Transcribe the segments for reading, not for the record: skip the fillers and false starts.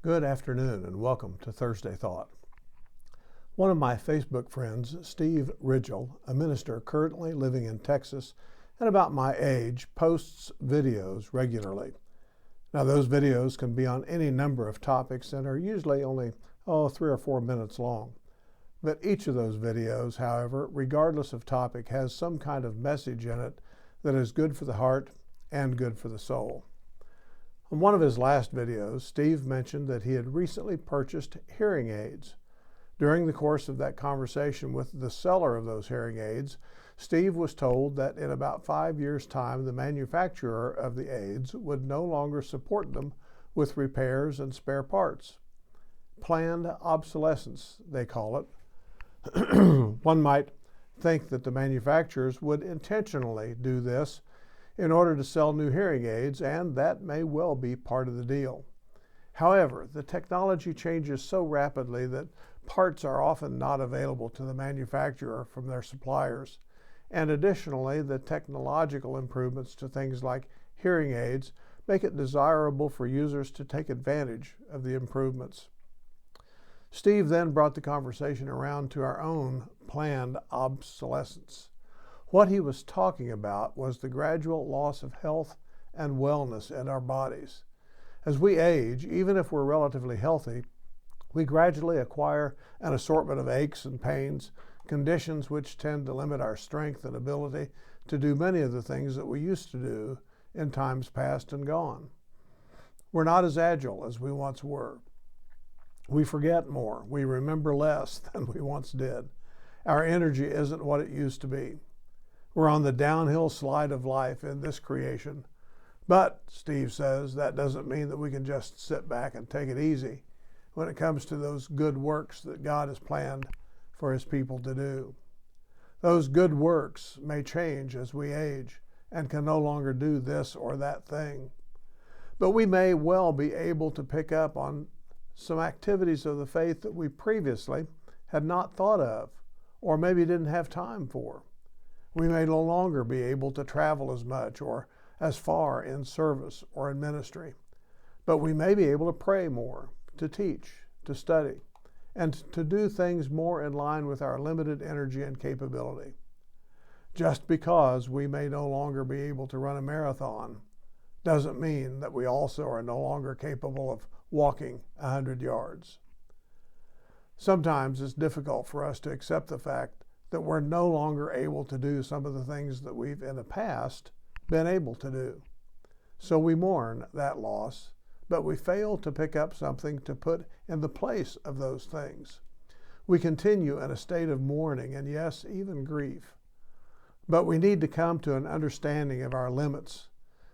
Good afternoon and welcome to Thursday Thought. One of my Facebook friends, Steve Ridgel, a minister currently living in Texas and about my age, posts videos regularly. Now those videos can be on any number of topics and are usually only 3 or 4 minutes long. But each of those videos, however, regardless of topic, has some kind of message in it that is good for the heart and good for the soul. In one of his last videos, Steve mentioned that he had recently purchased hearing aids. During the course of that conversation with the seller of those hearing aids, Steve was told that in about 5 years' time, the manufacturer of the aids would no longer support them with repairs and spare parts. Planned obsolescence, they call it. One might think that the manufacturers would intentionally do this in order to sell new hearing aids, and that may well be part of the deal. However, the technology changes so rapidly that parts are often not available to the manufacturer from their suppliers. And additionally, the technological improvements to things like hearing aids make it desirable for users to take advantage of the improvements. Steve then brought the conversation around to our own planned obsolescence. What he was talking about was the gradual loss of health and wellness in our bodies. As we age, even if we're relatively healthy, we gradually acquire an assortment of aches and pains, conditions which tend to limit our strength and ability to do many of the things that we used to do in times past and gone. We're not as agile as we once were. We forget more. We remember less than we once did. Our energy isn't what it used to be. We're on the downhill slide of life in this creation. But, Steve says, that doesn't mean that we can just sit back and take it easy when it comes to those good works that God has planned for His people to do. Those good works may change as we age and can no longer do this or that thing. But we may well be able to pick up on some activities of the faith that we previously had not thought of or maybe didn't have time for. We may no longer be able to travel as much or as far in service or in ministry, but we may be able to pray more, to teach, to study, and to do things more in line with our limited energy and capability. Just because we may no longer be able to run a marathon doesn't mean that we also are no longer capable of walking 100 yards. Sometimes it's difficult for us to accept the fact that we're no longer able to do some of the things that we've in the past been able to do. So we mourn that loss, but we fail to pick up something to put in the place of those things. We continue in a state of mourning and, yes, even grief. But we need to come to an understanding of our limits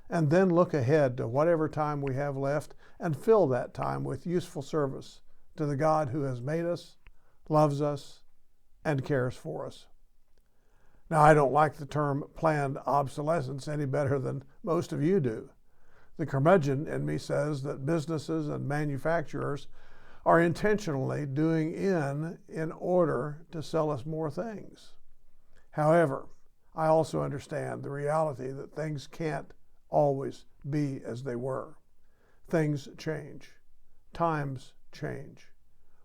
and then look ahead to whatever time we have left and fill that time with useful service to the God who has made us, loves us, and cares for us. Now, I don't like the term planned obsolescence any better than most of you do. The curmudgeon in me says that businesses and manufacturers are intentionally doing in order to sell us more things. However, I also understand the reality that things can't always be as they were. Things change. Times change.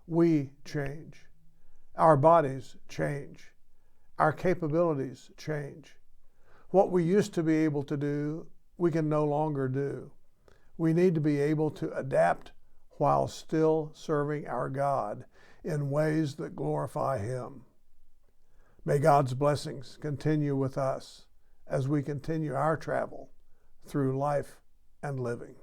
We change. Our bodies change. Our capabilities change. What we used to be able to do, we can no longer do. We need to be able to adapt while still serving our God in ways that glorify Him. May God's blessings continue with us as we continue our travel through life and living.